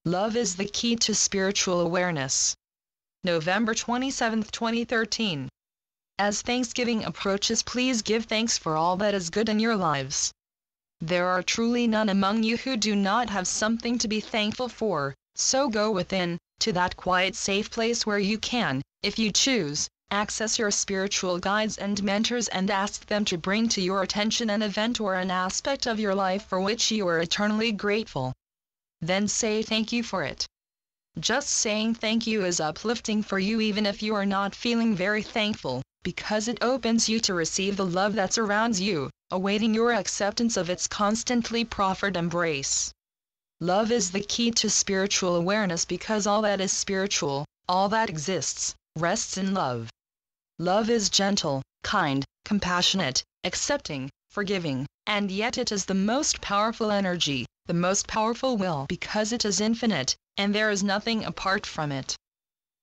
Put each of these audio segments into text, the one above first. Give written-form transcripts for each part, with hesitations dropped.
Love is the key to spiritual awareness. November 27, 2013. As Thanksgiving approaches, please give thanks for all that is good in your lives. There are truly none among you who do not have something to be thankful for, so go within, to that quiet safe place where you can, if you choose, access your spiritual guides and mentors and ask them to bring to your attention an event or an aspect of your life for which you are eternally grateful. Then say thank you for it. Just saying thank you is uplifting for you even if you are not feeling very thankful, because it opens you to receive the love that surrounds you, awaiting your acceptance of its constantly proffered embrace. Love is the key to spiritual awareness because all that is spiritual, all that exists, rests in love. Love is gentle, kind, compassionate, accepting, forgiving, and yet it is the most powerful energy, the most powerful will because it is infinite, and there is nothing apart from it.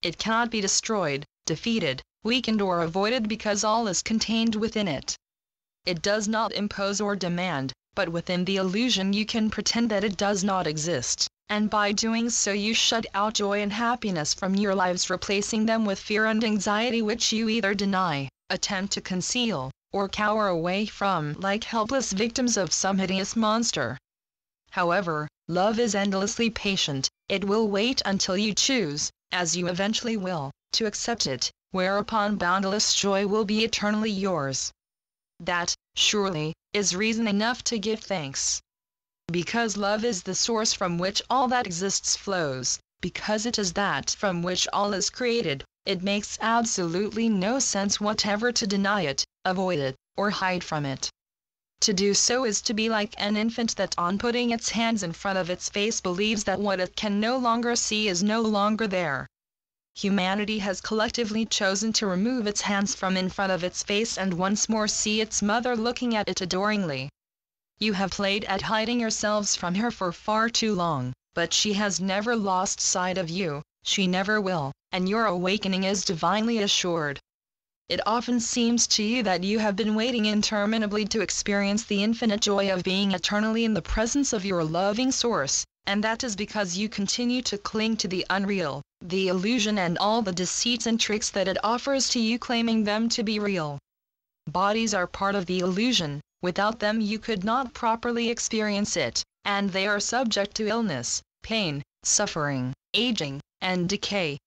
It cannot be destroyed, defeated, weakened or avoided because all is contained within it. It does not impose or demand, but within the illusion you can pretend that it does not exist, and by doing so you shut out joy and happiness from your lives, replacing them with fear and anxiety which you either deny, attempt to conceal, or cower away from like helpless victims of some hideous monster. However, love is endlessly patient. It will wait until you choose, as you eventually will, to accept it, whereupon boundless joy will be eternally yours. That, surely, is reason enough to give thanks. Because love is the source from which all that exists flows, because it is that from which all is created, it makes absolutely no sense whatever to deny it, avoid it, or hide from it. To do so is to be like an infant that on putting its hands in front of its face believes that what it can no longer see is no longer there. Humanity has collectively chosen to remove its hands from in front of its face and once more see its mother looking at it adoringly. You have played at hiding yourselves from her for far too long, but she has never lost sight of you, she never will, and your awakening is divinely assured. It often seems to you that you have been waiting interminably to experience the infinite joy of being eternally in the presence of your loving source, and that is because you continue to cling to the unreal, the illusion and all the deceits and tricks that it offers to you, claiming them to be real. Bodies are part of the illusion, without them you could not properly experience it, and they are subject to illness, pain, suffering, aging, and decay.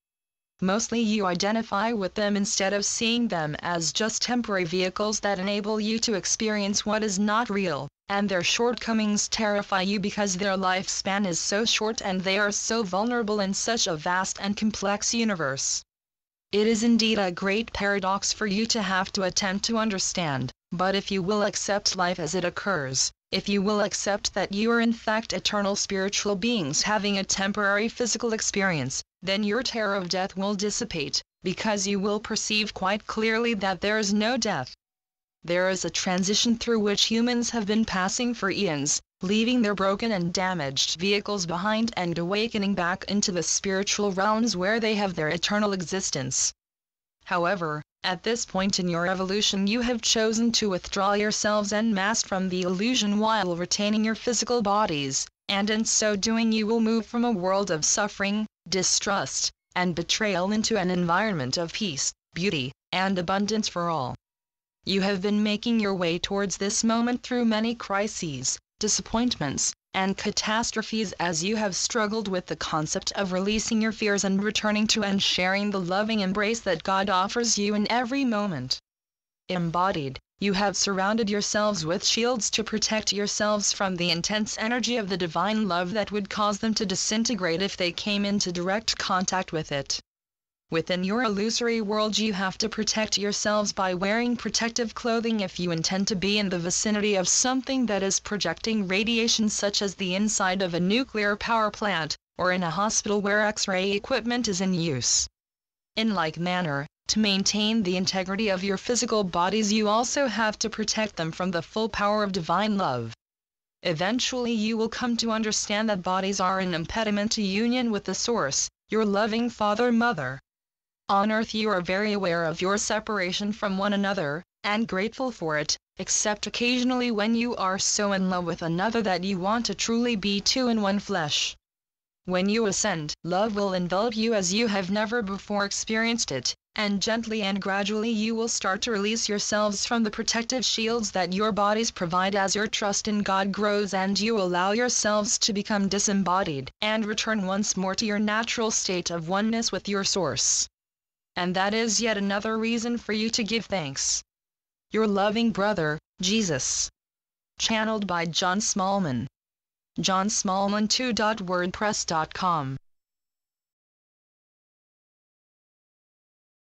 Mostly you identify with them instead of seeing them as just temporary vehicles that enable you to experience what is not real, and their shortcomings terrify you because their lifespan is so short and they are so vulnerable in such a vast and complex universe. It is indeed a great paradox for you to have to attempt to understand, but if you will accept life as it occurs, if you will accept that you are in fact eternal spiritual beings having a temporary physical experience, then your terror of death will dissipate, because you will perceive quite clearly that there is no death. There is a transition through which humans have been passing for eons, leaving their broken and damaged vehicles behind and awakening back into the spiritual realms where they have their eternal existence. However, at this point in your evolution you have chosen to withdraw yourselves en masse from the illusion while retaining your physical bodies, and in so doing you will move from a world of suffering, distrust, and betrayal into an environment of peace, beauty, and abundance for all. You have been making your way towards this moment through many crises, disappointments, and catastrophes as you have struggled with the concept of releasing your fears and returning to and sharing the loving embrace that God offers you in every moment. Embodied, you have surrounded yourselves with shields to protect yourselves from the intense energy of the divine love that would cause them to disintegrate if they came into direct contact with it. Within your illusory world you have to protect yourselves by wearing protective clothing if you intend to be in the vicinity of something that is projecting radiation, such as the inside of a nuclear power plant, or in a hospital where X-ray equipment is in use. In like manner, to maintain the integrity of your physical bodies you also have to protect them from the full power of divine love. Eventually you will come to understand that bodies are an impediment to union with the Source, your loving Father-Mother. On earth you are very aware of your separation from one another, and grateful for it, except occasionally when you are so in love with another that you want to truly be two in one flesh. When you ascend, love will envelop you as you have never before experienced it, and gently and gradually you will start to release yourselves from the protective shields that your bodies provide as your trust in God grows and you allow yourselves to become disembodied and return once more to your natural state of oneness with your source. And that is yet another reason for you to give thanks. Your loving brother, Jesus. Channeled by John Smallman. johnsmallman2.wordpress.com